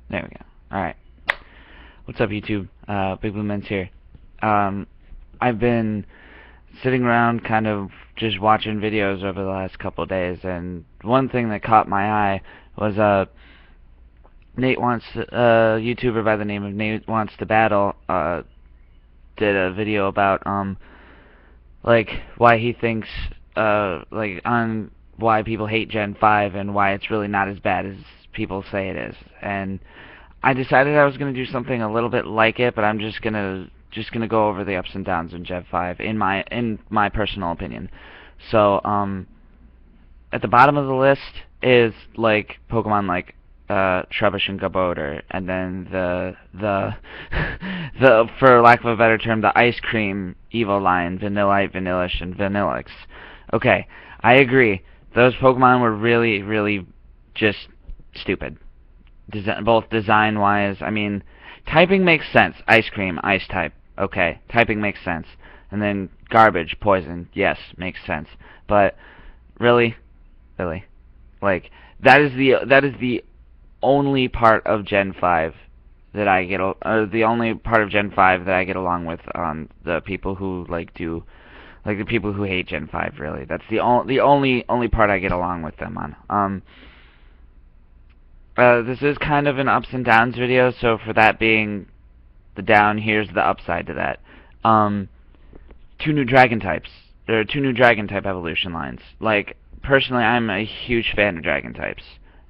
There we go. Alright. What's up, YouTube? Big Blue Men's here. I've been sitting around kind of just watching videos over the last couple of days, and one thing that caught my eye was a YouTuber by the name of Nate Wants to Battle did a video about like why he thinks like on why people hate Gen 5 and why it's really not as bad as people say it is. And I decided I was going to do something a little bit like it, but I'm just gonna go over the ups and downs in Gen 5 in my personal opinion. So at the bottom of the list is like Pokemon like Trubbish and Gabodor, and then the for lack of a better term, the ice cream Evoline, Vanillite, Vanillish, and Vanillix. Okay, I agree. Those Pokemon were really just stupid. Both design-wise. I mean, typing makes sense. Ice cream, ice type. Okay, typing makes sense. And then garbage, poison. Yes, makes sense. But really, like that is the only part of Gen 5 that I get, or the only part of Gen 5 that I get along with the people who the people who hate Gen 5. Really, that's the only part I get along with them on. This is kind of an ups and downs video, so for that being the down, here's the upside to that. Two new dragon types. There are two new dragon type evolution lines. Like, personally, I'm a huge fan of dragon types,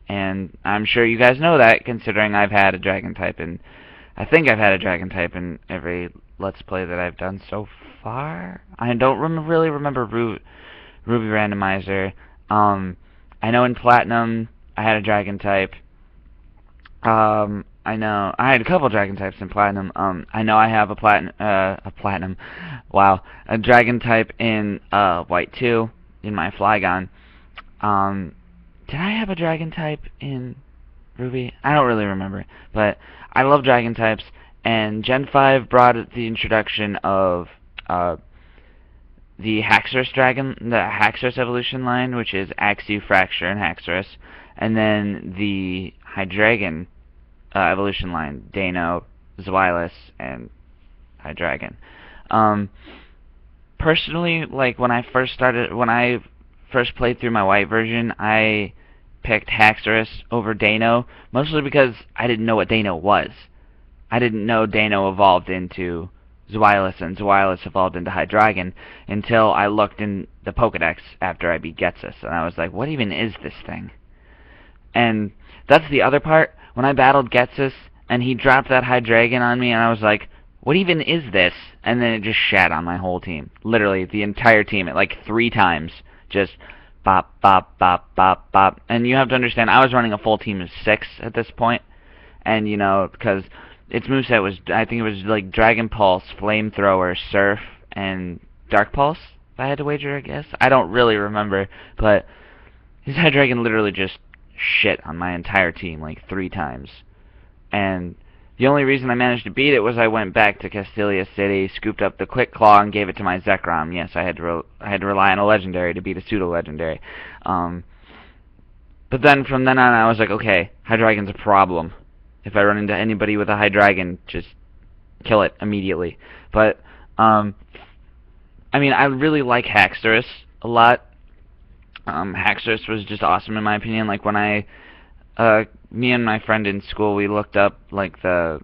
and I'm sure you guys know that, considering I've had a dragon type, and I think I've had a dragon type in every Let's Play that I've done so far. I don't really remember Ruby Randomizer. I know in Platinum I had a dragon type. I know I had a couple dragon types in Platinum. I know I have a platinum. Wow, a dragon type in White 2 in my Flygon. Did I have a dragon type in Ruby? I don't really remember, but I love dragon types. And Gen 5 brought the introduction of the Haxorus evolution line, which is Axew, Fracture, and Haxorus, and then the Hydreigon evolution line, Dano, Zweilous, and Hydreigon. Personally, like when I first played through my white version, I picked Haxorus over Dano, mostly because I didn't know what Dano was. I didn't know Dano evolved into Zweilous, and Zweilous evolved into Hydreigon until I looked in the Pokedex after I beat Getsus, and I was like, what even is this thing? And that's the other part. When I battled Getsus, and he dropped that Hydreigon on me, and I was like, what even is this? And then it just shat on my whole team. Literally, the entire team, at like 3 times. Just bop, bop, bop, bop, bop. And you have to understand, I was running a full team of 6 at this point. And, you know, because its moveset was, I think it was like Dragon Pulse, Flamethrower, Surf, and Dark Pulse, if I had to wager, I guess. I don't really remember, but his Hydreigon literally just shit on my entire team like 3 times. And the only reason I managed to beat it was I went back to Castelia City, scooped up the Quick Claw, and gave it to my Zekrom. Yes, I had to rely on a legendary to beat a pseudo-legendary. But then from then on, I was like, okay, Hydreigon's a problem. If I run into anybody with a Hydreigon, just kill it immediately. But I mean, I really like Haxorus a lot. Haxorus was just awesome in my opinion. Like when me and my friend in school, we looked up like the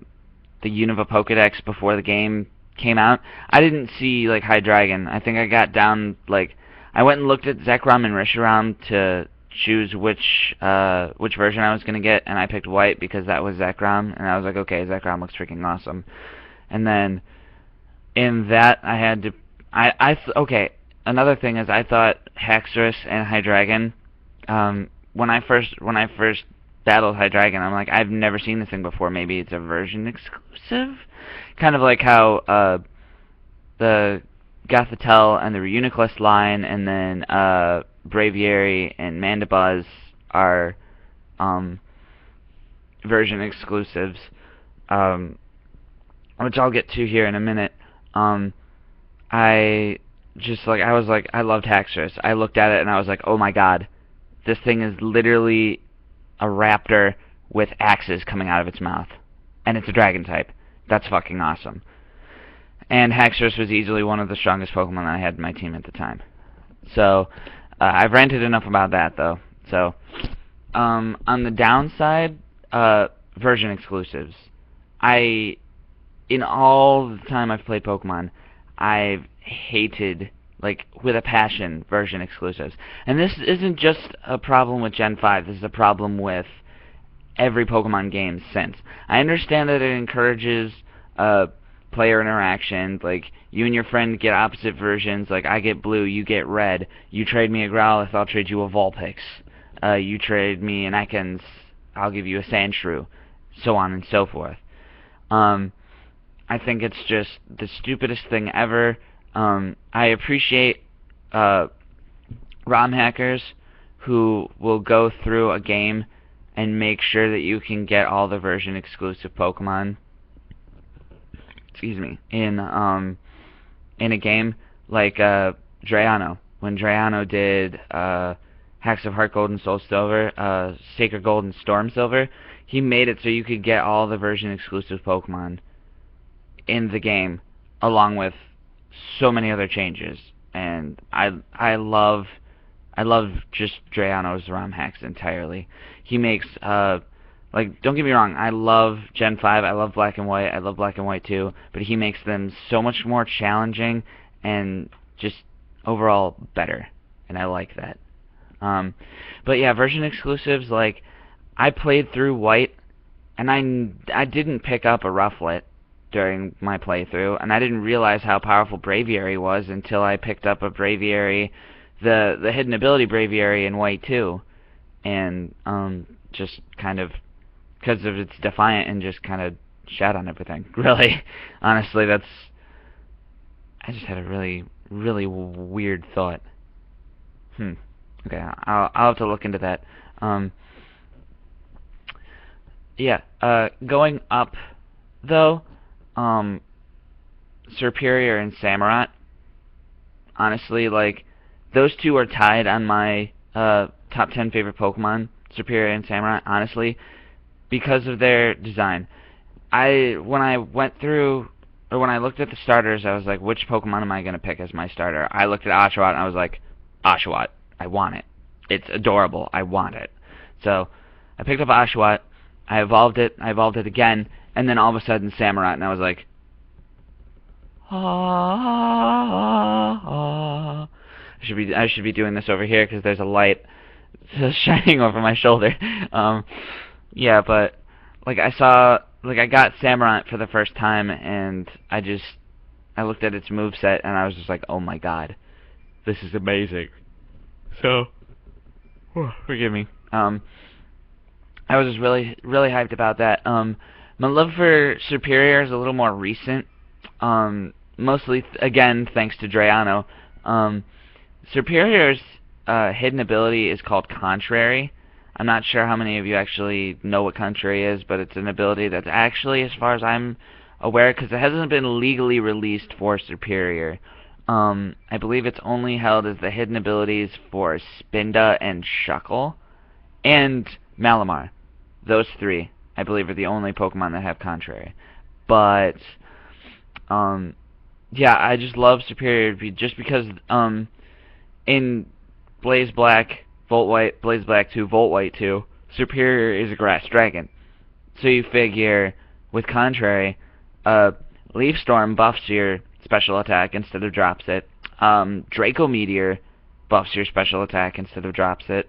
Unova Pokedex before the game came out. I didn't see like Hydreigon. I think I got down like I went and looked at Zekrom and Reshiram to choose which version I was gonna get, and I picked White because that was Zekrom, and I was like, okay, Zekrom looks freaking awesome. And then in that I had to okay. Another thing is I thought Haxorus and Hydreigon, when I first battled Hydreigon, I'm like, I've never seen this thing before. Maybe it's a version exclusive? Kind of like how the Gothitelle and the Reuniclus line, and then Braviary and Mandibuzz are version exclusives, which I'll get to here in a minute. I loved Haxorus. I looked at it and I was like, oh my god, this thing is literally a raptor with axes coming out of its mouth. And it's a dragon type. That's fucking awesome. And Haxorus was easily one of the strongest Pokemon I had in my team at the time. So, I've ranted enough about that, though. So, on the downside, version exclusives. In all the time I've played Pokemon, I've hated, like, with a passion, version exclusives. And this isn't just a problem with Gen 5, this is a problem with every Pokemon game since. I understand that it encourages player interaction, like, you and your friend get opposite versions, like, I get blue, you get red, you trade me a Growlithe, I'll trade you a Vulpix, you trade me an Ekans, I'll give you a Sandshrew, so on and so forth. I think it's just the stupidest thing ever. I appreciate ROM hackers who will go through a game and make sure that you can get all the version exclusive Pokemon, in a game like Drayano. When Drayano did Hacks of Heart Gold and Soul Silver, Sacred Gold and Storm Silver, he made it so you could get all the version exclusive Pokemon in the game, along with so many other changes. And I love just Drayano's ROM hacks entirely. He makes like, don't get me wrong, I love Gen 5, I love Black and White, I love Black and White 2, but he makes them so much more challenging and just overall better, and I like that. But yeah, version exclusives, like, I played through White, and I didn't pick up a Rufflet during my playthrough, and I didn't realize how powerful Braviary was until I picked up a Braviary, the hidden ability Braviary in White 2, and just kind of, because of its Defiant, and just kind of shat on everything. Really, honestly, I just had a really, really weird thought. Okay, I'll have to look into that. Yeah, going up, though, Serperior and Samurott, honestly, like, those two are tied on my top 10 favorite Pokemon, Serperior and Samurott, honestly, because of their design. When I went through, or when I looked at the starters, I was like, which Pokemon am I going to pick as my starter? I looked at Oshawott, and I was like, Oshawott, I want it. It's adorable, I want it. So, I picked up Oshawott, I evolved it again, and then all of a sudden Samurott, and I was like, I should be doing this over here, because there's a light shining over my shoulder. Yeah, but, like, I got Samurott for the first time, and I looked at its moveset, and I was just like, oh my god, this is amazing. So, forgive me. I was just really, really hyped about that. My love for Serperior is a little more recent, mostly, again, thanks to Drayano. Serperior's hidden ability is called Contrary. I'm not sure how many of you actually know what Contrary is, but it's an ability that's actually, as far as I'm aware, because it hasn't been legally released for Serperior, I believe it's only held as the hidden abilities for Spinda and Shuckle, and Malamar. Those three, I believe, are the only Pokemon that have Contrary. But, yeah, I just love Serperior just because, in Blaze Black, Volt White, Blaze Black 2, Volt White 2, Serperior is a grass dragon. So you figure, with Contrary, Leaf Storm buffs your special attack instead of drops it. Draco Meteor buffs your special attack instead of drops it.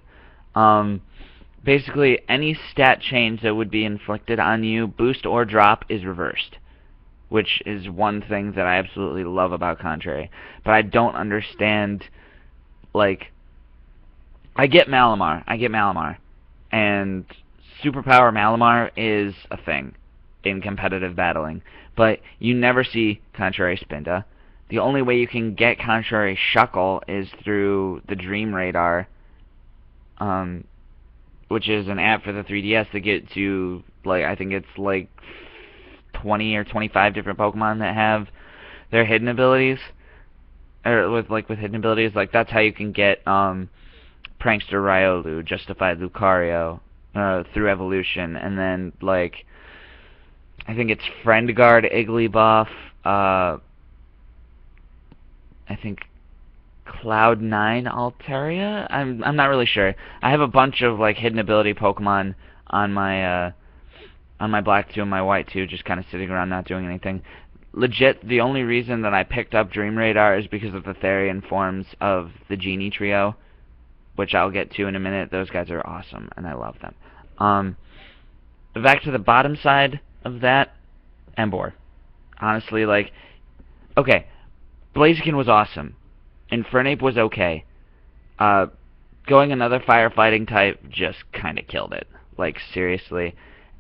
Basically, any stat change that would be inflicted on you, boost or drop, is reversed. Which is one thing that I absolutely love about Contrary. But I don't understand, like, I get Malamar, and Superpower Malamar is a thing in competitive battling, but you never see Contrary Spinda. The only way you can get Contrary Shuckle is through the Dream Radar, which is an app for the 3DS that gets you, like, I think it's like 20 or 25 different Pokemon that have their hidden abilities, or with hidden abilities. Like, that's how you can get Prankster Riolu, Justified Lucario, through evolution, and then like I think it's Friendguard, Igglybuff, I think Cloud9 Altaria. I'm not really sure. I have a bunch of like hidden ability Pokemon on my Black 2 and my White 2, just kind of sitting around not doing anything. Legit, the only reason that I picked up Dream Radar is because of the Therian forms of the Genie Trio, which I'll get to in a minute. Those guys are awesome, and I love them. Back to the bottom side of that, Emboar. Honestly, like, okay, Blaziken was awesome. Infernape was okay. Going another firefighting type just kind of killed it. Like, seriously.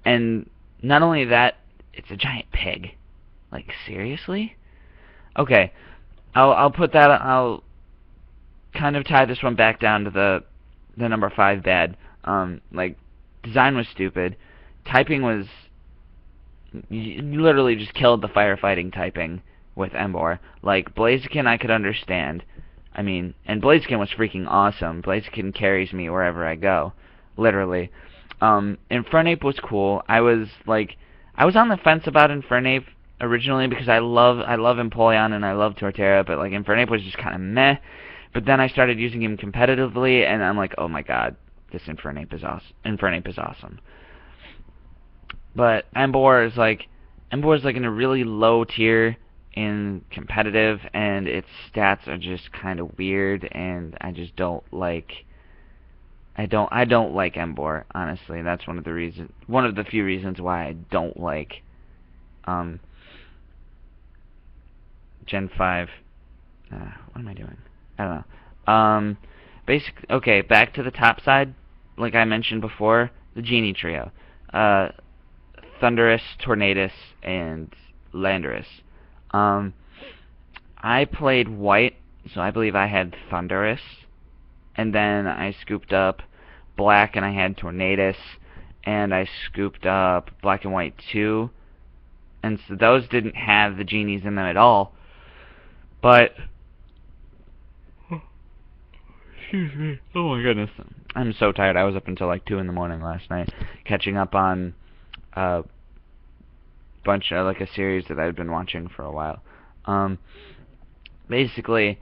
And not only that, it's a giant pig. Like, seriously? Okay, I'll put that, I'll kind of tie this one back down to the number 5 bad. Like, design was stupid. Typing was, you literally just killed the firefighting typing with Emboar. Like, Blaziken I could understand. I mean, and Blaziken was freaking awesome. Blaziken carries me wherever I go. Literally. Infernape was cool. I was on the fence about Infernape originally because I love Empoleon and I love Torterra, but like Infernape was just kind of meh. But then I started using him competitively, and I'm like, oh my god, this Infernape is awesome. Infernape is awesome. But Emboar is like in a really low tier in competitive, and its stats are just kind of weird, and I just don't like. I don't like Emboar, honestly. That's one of the few reasons why I don't like Gen 5. What am I doing? I don't know. Okay, back to the top side. Like I mentioned before, the Genie Trio. Thundurus, Tornadus, and Landorus. I played White, so I believe I had Thundurus. And then I scooped up Black, and I had Tornadus. And I scooped up Black and White 2. And so those didn't have the genies in them at all. But, excuse me, oh my goodness, I'm so tired. I was up until like 2 in the morning last night, catching up on a bunch of, like, a series that I'd been watching for a while. Basically,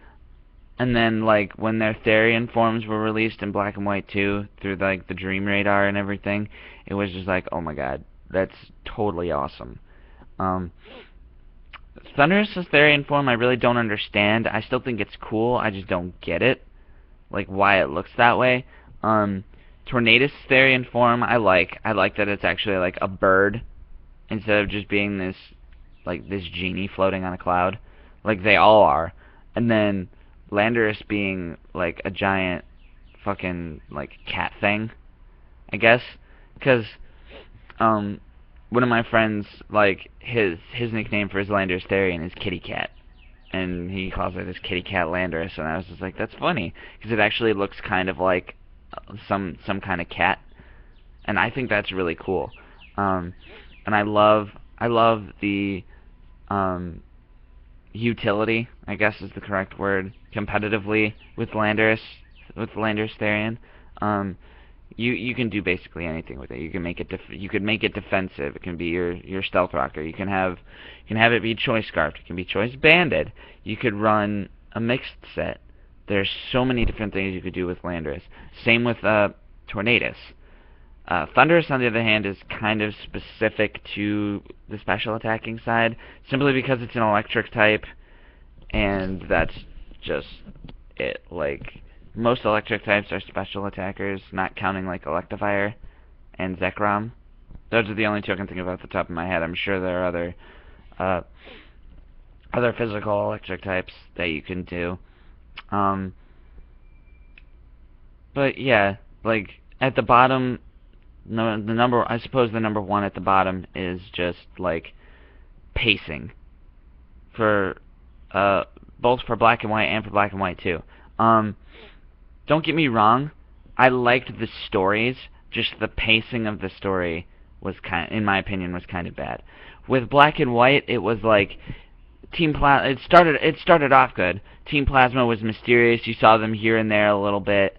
and then, like, when their Therian forms were released in Black and White 2, through, like, the Dream Radar and everything, it was just like, oh my god, that's totally awesome. Thundurus' Therian form I really don't understand. I still think it's cool, I just don't get it. Like, why it looks that way. Tornadus' Therian form I like. I like that it's actually, like, a bird, instead of just being this, like, this genie floating on a cloud. Like, they all are. And then Landorus being, like, a giant fucking, like, cat thing, I guess. Because, one of my friends, like, his nickname for his Landorus Therian is Kitty Cat. And he calls it his Kitty Cat Landorus, and I was just like, that's funny. Because it actually looks kind of like some kind of cat. And I think that's really cool. And I love the, utility, I guess is the correct word, competitively with Landorus Therian. You can do basically anything with it. You can make it defensive. It can be your stealth rocker. You can have it be choice scarfed. It can be choice banded. You could run a mixed set. There's so many different things you could do with Landorus. Same with Tornadus. Thundurus, on the other hand, is kind of specific to the special attacking side, simply because it's an electric type, and that's just it. Like, most electric types are special attackers, not counting, like, Electivire and Zekrom. Those are the only two I can think of off the top of my head. I'm sure there are other physical electric types that you can do. But yeah, like, at the bottom, I suppose the number 1 at the bottom is just, like, pacing. For, both for Black and White and for Black and White 2. Don't get me wrong, I liked the stories, just the pacing of the story was in my opinion, was kind of bad. With Black and White, it was like, it started off good. Team Plasma was mysterious, you saw them here and there a little bit,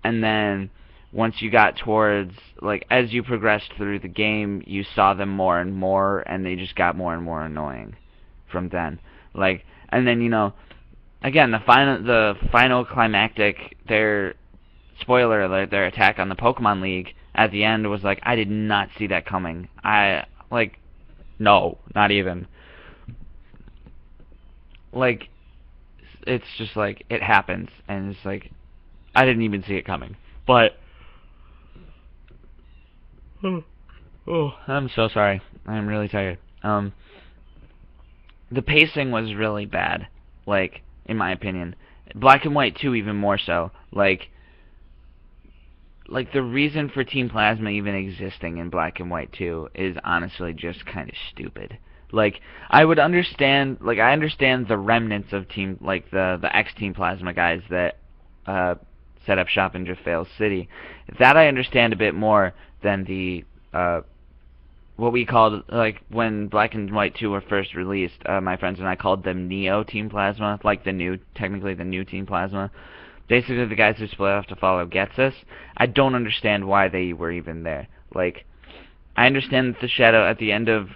and then once you got towards, like, as you progressed through the game, you saw them more and more, and they just got more and more annoying from then. Like, and then, again, the final climactic, their spoiler alert, their attack on the Pokemon League at the end was like, I did not see that coming. No, not even. Like, it's just like, it happens, and it's like, I didn't even see it coming. But, oh, I'm so sorry. I'm really tired. The pacing was really bad, like, in my opinion. Black and White 2 even more so. Like the reason for Team Plasma even existing in Black and White 2 is honestly just kind of stupid. Like, I understand the remnants of Team, like the ex-Team Plasma guys that set up shop in Jafale City. That I understand a bit more than the what we called, like, when Black and White 2 were first released, my friends and I called them Neo Team Plasma, like technically the new Team Plasma. Basically, the guys who split off to follow Getsus. I don't understand why they were even there. Like, I understand that the Shadow, at the end of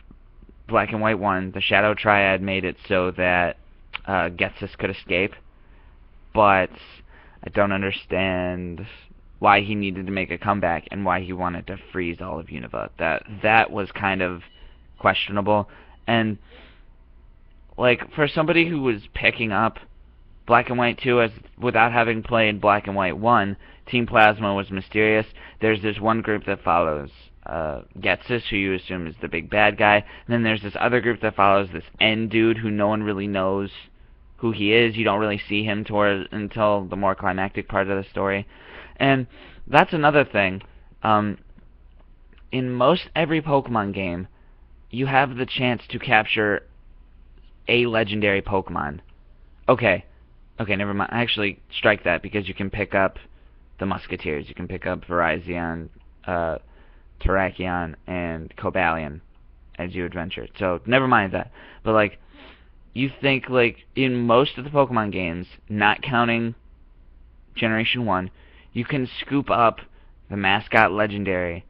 Black and White 1, the Shadow Triad made it so that Getsus could escape, but I don't understand why he needed to make a comeback and why he wanted to freeze all of Unova. That was kind of questionable. And, like, for somebody who was picking up Black and White 2 without having played Black and White 1, Team Plasma was mysterious. There's this one group that follows Getsus, who you assume is the big bad guy, and then there's this other group that follows this N dude who no one really knows who he is. You don't really see him until the more climactic part of the story. And that's another thing. In most every Pokemon game, you have the chance to capture a legendary Pokemon. Okay, never mind. Actually, strike that, because you can pick up the Musketeers. You can pick up Virizion, Terrakion, and Cobalion as you adventure. So, never mind that. But, like, you think, like, in most of the Pokemon games, not counting Generation 1, you can scoop up the mascot legendary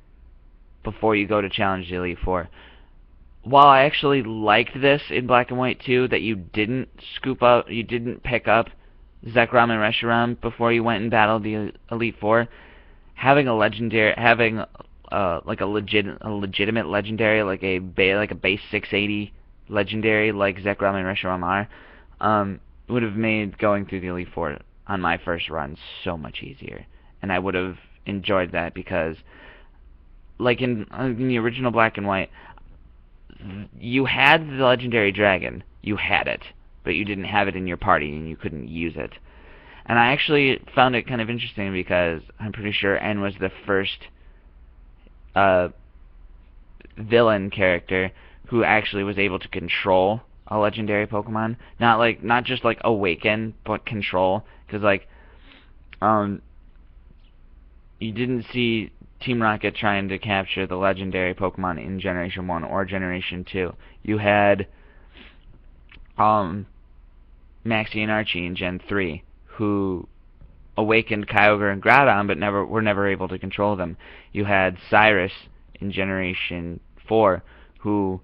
before you go to challenge the Elite Four. While I actually liked this in Black and White 2, that you didn't pick up Zekrom and Reshiram before you went and battled the Elite Four, having a legitimate legendary, like a base 680 legendary like Zekrom and Reshiram are, would have made going through the Elite Four on my first run so much easier, and I would have enjoyed that, because, like, in the original Black and White, you had the legendary dragon, you had it, but you didn't have it in your party and you couldn't use it. And I actually found it kind of interesting, because I'm pretty sure N was the first villain character who actually was able to control a legendary Pokemon. Not just like awaken, but control. Because, like, you didn't see Team Rocket trying to capture the legendary Pokemon in Generation 1 or Generation 2. You had Maxie and Archie in Gen 3, who awakened Kyogre and Groudon, but were never able to control them. You had Cyrus in Generation 4, who,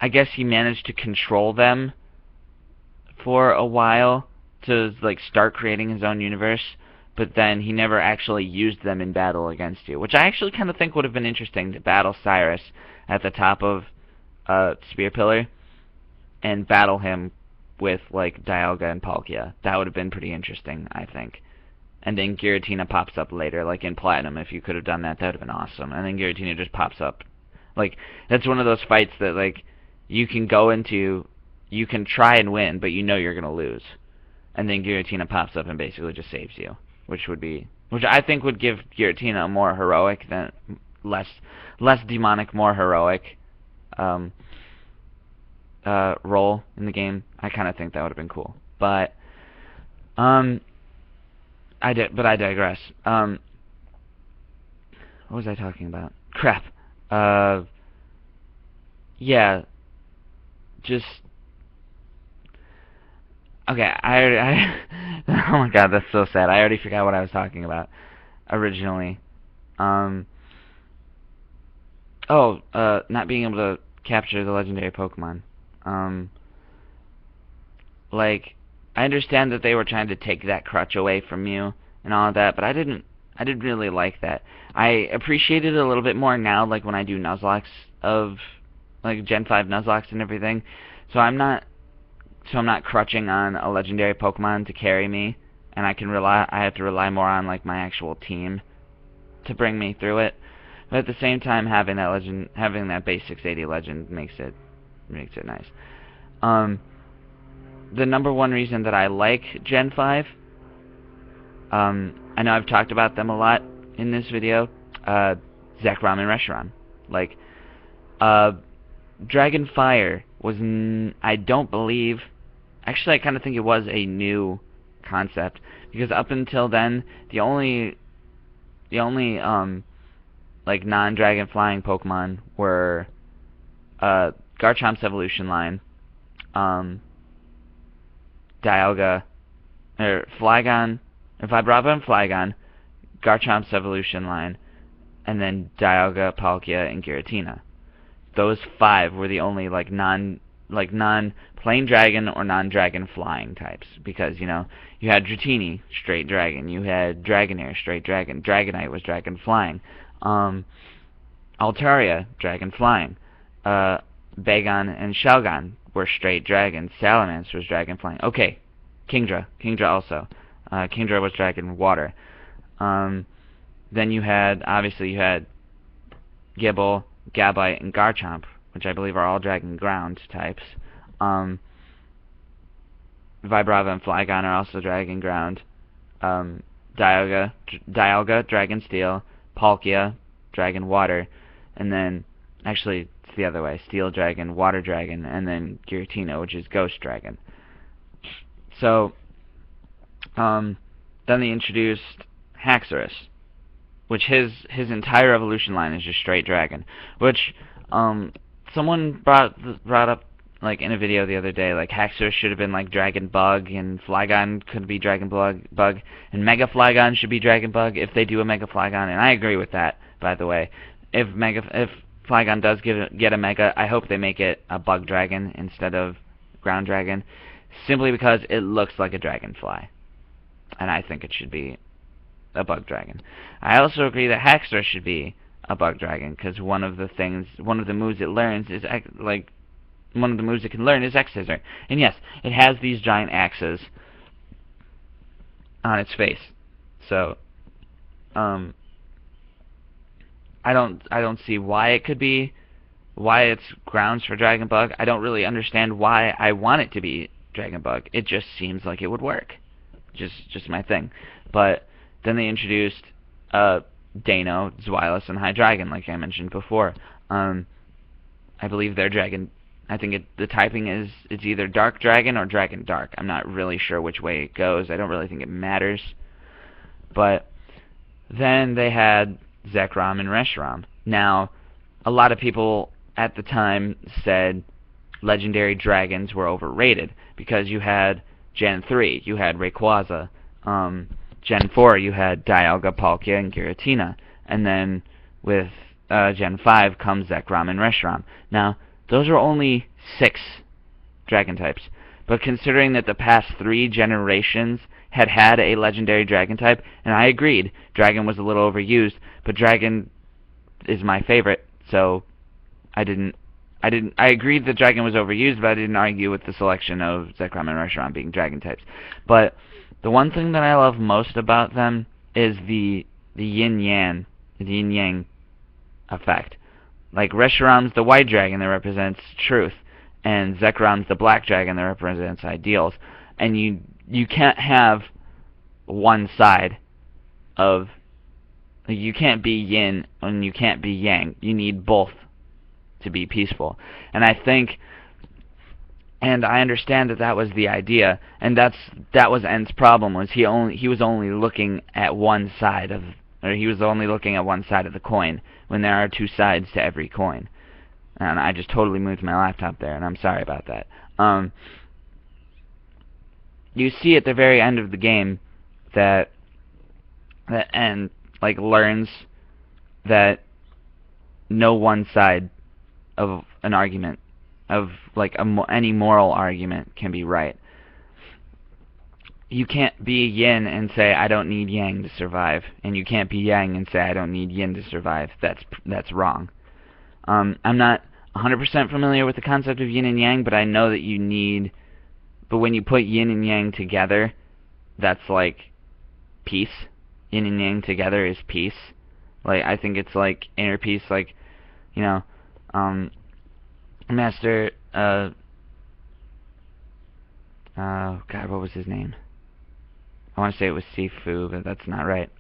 I guess he managed to control them for a while to, like, start creating his own universe, but then he never actually used them in battle against you, which I actually kind of think would have been interesting, to battle Cyrus at the top of Spear Pillar and battle him with, like, Dialga and Palkia. That would have been pretty interesting, I think. And then Giratina pops up later, like in Platinum. If you could have done that, that would have been awesome. And then Giratina just pops up. Like, that's one of those fights that, like, you can go into, you can try and win, but you know you're going to lose. And then Giratina pops up and basically just saves you, which I think would give Giratina a more heroic, less demonic, more heroic role in the game. I kind of think that would have been cool. But I digress. What was I talking about? Crap. Yeah. Just. Okay, oh my god, that's so sad. I already forgot what I was talking about. originally. Um, not being able to capture the legendary Pokemon. Um, like, I understand that they were trying to take that crutch away from you and all of that, but I didn't really like that. I appreciate it a little bit more now, like when I do Nuzlocke of like Gen 5 Nuzlocke and everything. So I'm not crutching on a legendary Pokemon to carry me, and I have to rely more on like my actual team to bring me through it. But at the same time, having that base 680 legend makes it nice. The number one reason that I like Gen 5, I know I've talked about them a lot in this video, Zekrom and Reshiram. Like, Dragon Fire was, I don't believe, actually I kind of think it was a new concept, because up until then, the only like non-dragon flying Pokemon were Garchomp's evolution line, Dialga, or Flygon, Vibrava and Flygon, Garchomp's evolution line, and then Dialga, Palkia, and Giratina. Those 5 were the only like non plain dragon or non-dragon flying types, because you know you had Dratini, straight dragon, you had Dragonair, straight dragon, Dragonite was dragon flying, Altaria, dragon flying, Bagon and Shelgon were straight dragons, Salamence was dragon flying. Okay, Kingdra also, Kingdra was dragon water. Then you had Gible, Gabite, and Garchomp, which I believe are all dragon ground types. Vibrava and Flygon are also dragon ground. Dialga, dragon steel. Palkia, dragon water. And then, actually, it's the other way. Steel dragon, water dragon, and then Giratina, which is ghost dragon. So, then they introduced Haxorus, which his entire evolution line is just straight dragon. Which someone brought up like in a video the other day, like Haxorus should have been like Dragon Bug, and Flygon could be Dragon Bug, and Mega Flygon should be Dragon Bug if they do a Mega Flygon, and I agree with that, by the way. If Flygon does get a Mega, I hope they make it a Bug Dragon instead of Ground Dragon, simply because it looks like a Dragonfly, and I think it should be a Bug Dragon. I also agree that Haxorus should be a Bug Dragon, because one of the moves it learns is one of the moves it can learn is X-Scissor. And yes, it has these giant axes on its face. So, I don't see why it's grounds for Dragon Bug. I don't really understand why I want it to be Dragon Bug. It just seems like it would work. Just my thing. But then they introduced Dano, Zweilous, and Hydreigon, like I mentioned before. I believe their dragon. I think the typing is it's either Dark Dragon or Dragon Dark. I'm not really sure which way it goes. I don't really think it matters. But then they had Zekrom and Reshiram. Now, a lot of people at the time said legendary dragons were overrated, because you had Gen 3, you had Rayquaza. Gen 4, you had Dialga, Palkia, and Giratina. And then with Gen 5 comes Zekrom and Reshiram. Now, those are only 6 dragon types. But considering that the past 3 generations had a legendary dragon type, and I agreed, dragon was a little overused, but dragon is my favorite, so I agreed that dragon was overused, but I didn't argue with the selection of Zekrom and Reshiram being dragon types. But the one thing that I love most about them is the yin-yang effect. Like, Reshiram's the white dragon that represents truth, and Zekrom's the black dragon that represents ideals. And you can't have one side of... You can't be yin and you can't be yang. You need both to be peaceful. And I think... And I understand that was the idea, and that was N's problem, was he was only looking at one side of... Or he was only looking at one side of the coin, when there are 2 sides to every coin. And I just totally moved my laptop there, and I'm sorry about that. You see at the very end of the game and like learns that no one side of an argument, of like any moral argument, can be right. You can't be yin and say I don't need yang to survive, and you can't be yang and say I don't need yin to survive. That's wrong. I'm not 100% familiar with the concept of yin and yang, but I know that you need. But when you put yin and yang together, that's like peace. Yin and yang together is peace. Like, I think it's like inner peace. Like, you know, Master. Oh God, what was his name? I want to say it was Sifu, but that's not right.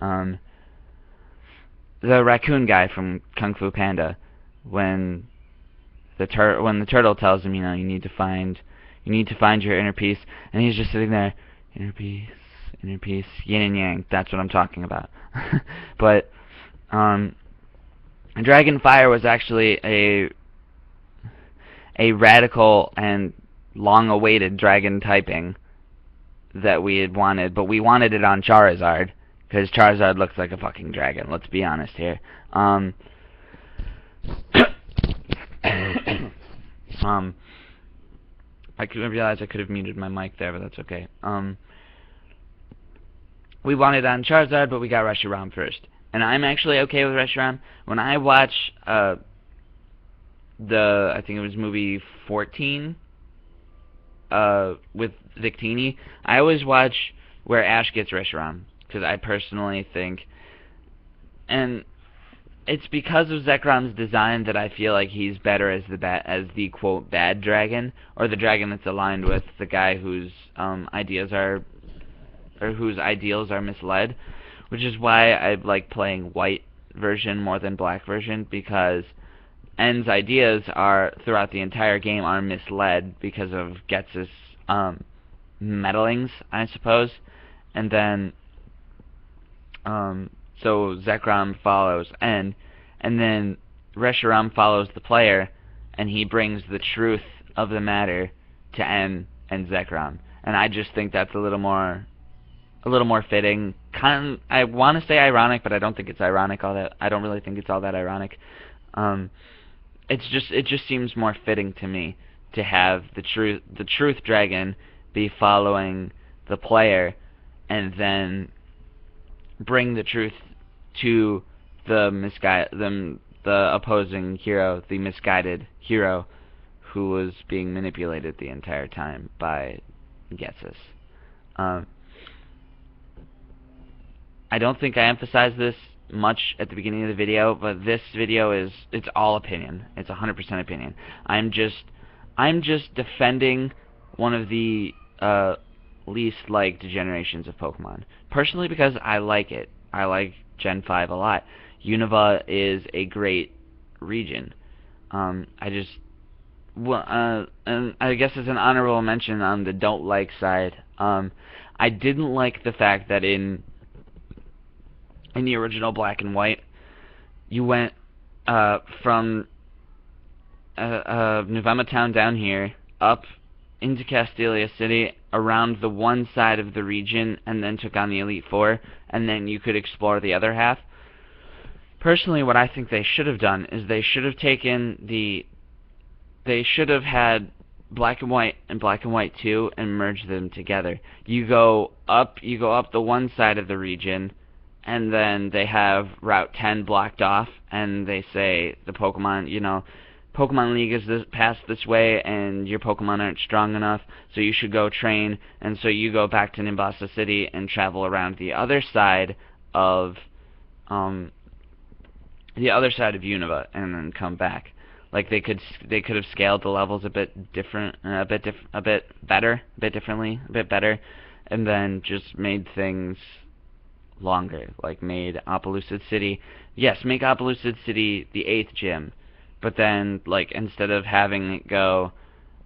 The raccoon guy from Kung Fu Panda, when the turtle tells him, you know, you need to find your inner peace, and he's just sitting there, inner peace, yin and yang. That's what I'm talking about. But Dragon Fire was actually a radical and long-awaited dragon typing that we had wanted, but we wanted it on Charizard, because Charizard looks like a fucking dragon, let's be honest here. I realized I could have muted my mic there, but that's okay. We wanted it on Charizard, but we got Reshiram first. And I'm actually okay with Reshiram. When I watch I think it was movie 14, with Victini, I always watch where Ash gets Reshiram, because I personally think, and it's because of Zekrom's design that I feel like he's better as the quote bad dragon, or the dragon that's aligned with the guy whose ideals are misled, which is why I like playing white version more than black version, because N's ideas are throughout the entire game are misled because of Getz's meddlings, I suppose, and then so Zekrom follows N, and then Reshiram follows the player, and he brings the truth of the matter to N and Zekrom, and I just think that's a little more fitting. I want to say ironic, but I don't think it's ironic. I don't really think it's all that ironic. It just seems more fitting to me to have the truth dragon be following the player, and then bring the truth to the opposing hero, the misguided hero, who was being manipulated the entire time by Getzes. I don't think I emphasized this much at the beginning of the video, but this video it's all opinion. It's 100% opinion. I'm just defending one of the least liked generations of Pokemon. Personally, because I like it. I like Gen 5 a lot. Unova is a great region. And I guess as an honorable mention on the don't like side, I didn't like the fact that in the original Black and White, you went from Novema Town down here, up into Castelia City, around the one side of the region, and then took on the Elite Four, and then you could explore the other half. Personally, what I think they should have done is they should have had Black and White and Black and White 2 and merged them together. You go up the one side of the region, and then they have Route 10 blocked off, and they say the Pokemon, Pokemon League is past this way, and your Pokemon aren't strong enough, so you should go train, and so you go back to Nimbasa City and travel around the other side of Unova, and then come back. Like they could have scaled the levels a bit better, and then just made things longer. Like made Opelucid City, make Opelucid City the 8th gym, but then like instead of having it go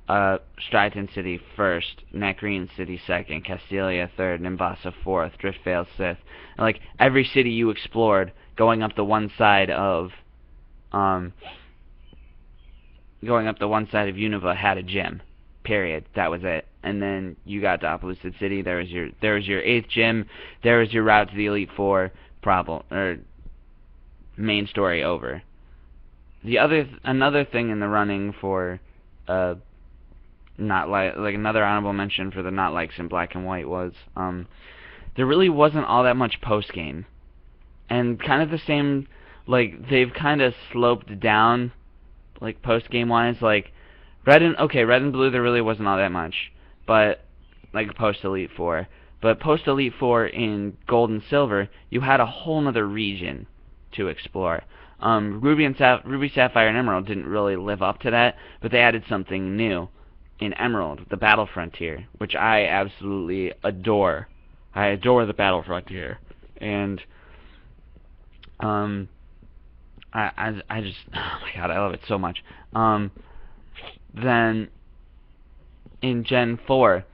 Striaton City first, Nacrene City second, Castelia third, Nimbasa fourth, Driftvale fifth, and like every city you explored, going up the one side of Unova had a gym. Period. That was it. And then you got to Opelucid City. There was your 8th gym. There was your route to the Elite Four. problem or main story over. Another thing in the running for not like another honorable mention for the not likes in Black and White was there really wasn't all that much post game, and kind of the same, like they've kind of sloped down like post game wise. Like Red and Blue there really wasn't all that much, but like post Elite Four. But post Elite Four in Gold and Silver, you had a whole nother region to explore. Ruby, Sapphire, and Emerald didn't really live up to that, but they added something new in Emerald, the Battle Frontier, which I absolutely adore. I adore the Battle Frontier, and I just, oh my god, I love it so much. Then in Gen 4,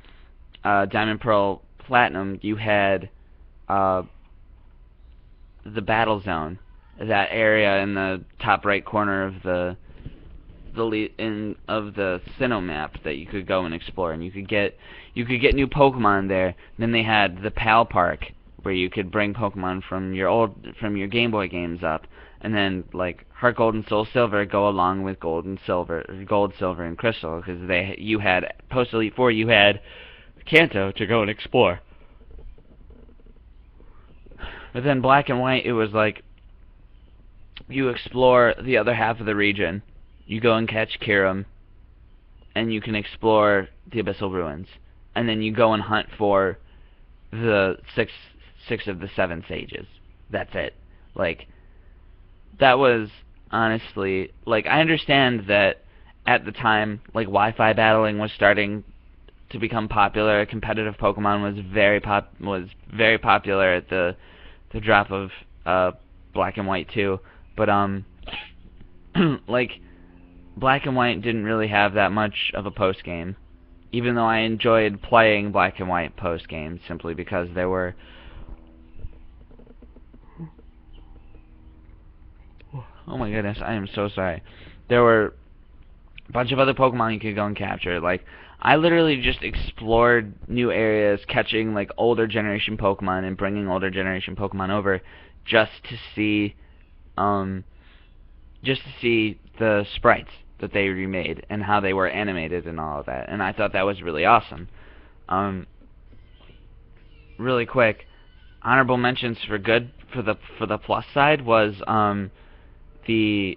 Diamond, Pearl, Platinum, you had the Battle Zone, that area in the top right corner of the Sinnoh map that you could go and explore, and you could get new Pokemon there. Then they had the Pal Park, where you could bring Pokemon from your Game Boy games up, and then like Heart Gold and Soul Silver go along with Gold, Silver, and Crystal, because you had post Elite Four, you had Kanto to go and explore. But then Black and White, it was like you explore the other half of the region. You go and catch Kyurem, and you can explore the Abyssal Ruins, and then you go and hunt for the six of the 7 sages. That's it. Like, that was honestly, like, I understand that at the time, like, Wi-Fi battling was starting to become popular. Competitive Pokemon was very popular at the drop of Black and White too. But like, Black and White didn't really have that much of a post game, even though I enjoyed playing Black and White post game simply because there were oh my goodness, I am so sorry. There were a bunch of other Pokemon you could go and capture. Like, I literally just explored new areas, catching like older generation Pokemon and bringing older generation Pokemon over just to see the sprites that they remade and how they were animated and all of that. And I thought that was really awesome. Really quick, honorable mentions for the plus side was the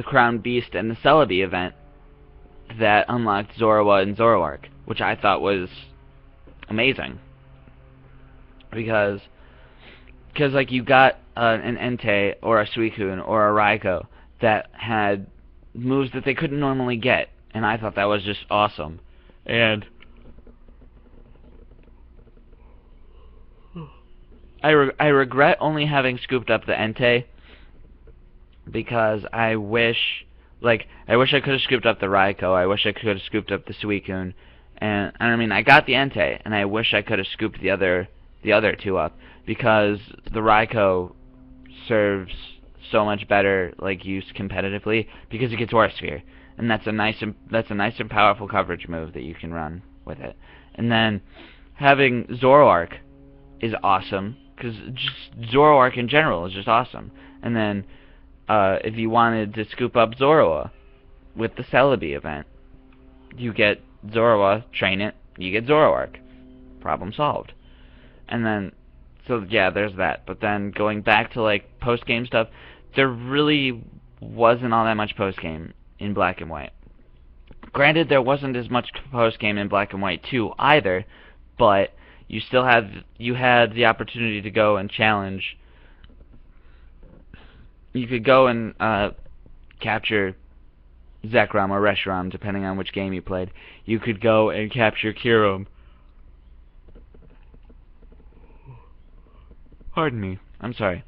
Crown Beast and the Celebi event that unlocked Zorua and Zoroark, which I thought was amazing, because like you got an Entei or a Suicune or a Raikou that had moves that they couldn't normally get, and I thought that was just awesome. And I regret only having scooped up the Entei, because I wish I could have scooped up the Raikou. I wish I could have scooped up the Suicune, and I mean, I got the Entei, and I wish I could have scooped the other 2 up, because the Raikou serves so much better like use competitively, because it gets Aura Sphere, and that's a nice and powerful coverage move that you can run with it. And then having Zoroark is awesome, because just Zoroark in general is just awesome. And then if you wanted to scoop up Zorua with the Celebi event, you get Zorua, train it, you get Zoroark. Problem solved. And then, so yeah, there's that. But then going back to like post-game stuff, there really wasn't all that much post-game in Black and White. Granted, there wasn't as much post-game in Black and White 2 either, but you had the opportunity to go and challenge. You could go and capture Zekrom or Reshiram, depending on which game you played. You could go and capture Kyurem. Pardon me. I'm sorry.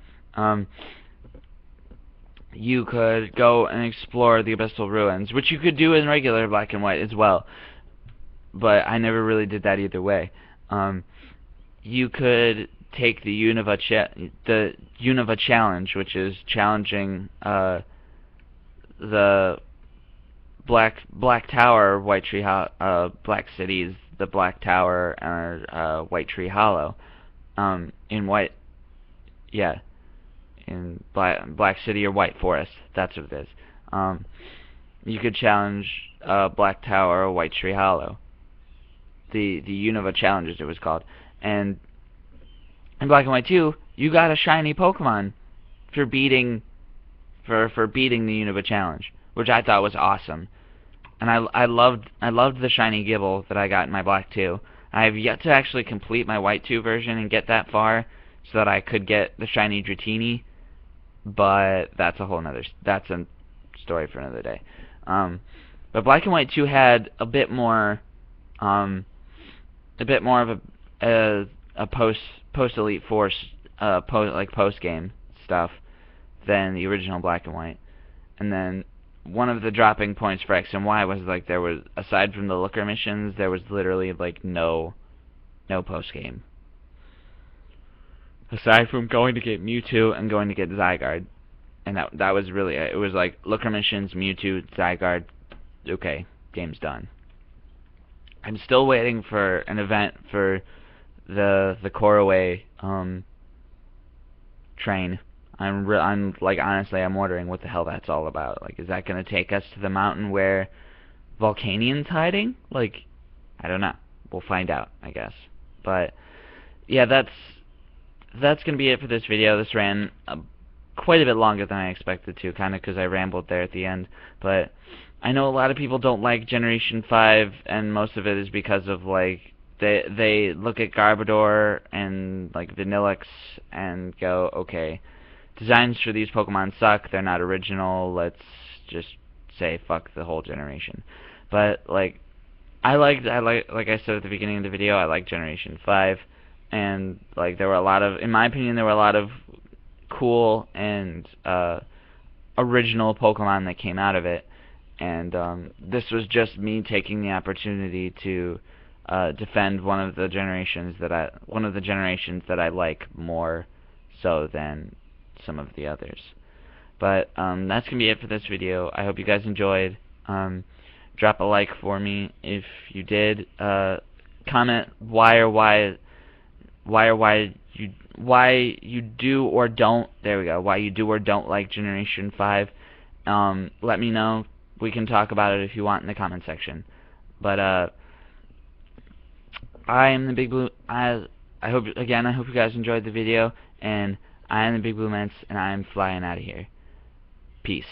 You could go and explore the Abyssal Ruins, which you could do in regular Black and White as well, but I never really did that either way. You could take the Unova challenge, which is challenging the Black Tower, White Tree, Black Cities, the Black Tower, or White Tree Hollow, in White Yeah, in Black City or White Forest. That's what it is. You could challenge Black Tower or White Tree Hollow. The Unova challenges it was called. And in Black and White 2, you got a shiny Pokemon for beating beating the Unova challenge, which I thought was awesome. And I loved the shiny Gibble that I got in my Black 2. I have yet to actually complete my White 2 version and get that far so that I could get the shiny Dratini, but that's a story for another day. But Black and White 2 had a bit more of a post Elite Four post game stuff than the original Black and White. And then one of the dropping points for X and Y was like there was, aside from the looker missions, there was literally like no post game. Aside from going to get Mewtwo and going to get Zygarde. And that was really it. It was like looker missions, Mewtwo, Zygarde, okay, game's done. I'm still waiting for an event for the Koroway train. I'm like, honestly, I'm wondering what the hell that's all about. Like, is that gonna take us to the mountain where Volcanian's hiding? Like, I don't know. We'll find out, I guess. But yeah, that's gonna be it for this video. This ran quite a bit longer than I expected to, kind of because I rambled there at the end. But I know a lot of people don't like Generation 5, and most of it is because of like they look at Garbodor and like Vanillix and go, okay, designs for these Pokemon suck, they're not original, let's just say fuck the whole generation. But like like I said at the beginning of the video, I like Generation 5, and like there were a lot of, in my opinion, there were a lot of cool and original Pokemon that came out of it. And this was just me taking the opportunity to defend one of the generations that I like more so than some of the others. But that's gonna be it for this video. I hope you guys enjoyed. Drop a like for me if you did. Comment why you do or don't. There we go. Why you do or don't like Generation 5. Let me know. We can talk about it if you want in the comment section. But I am the Big Blue. I hope you guys enjoyed the video, and I am the Big Blue Mints, and I am flying out of here. Peace.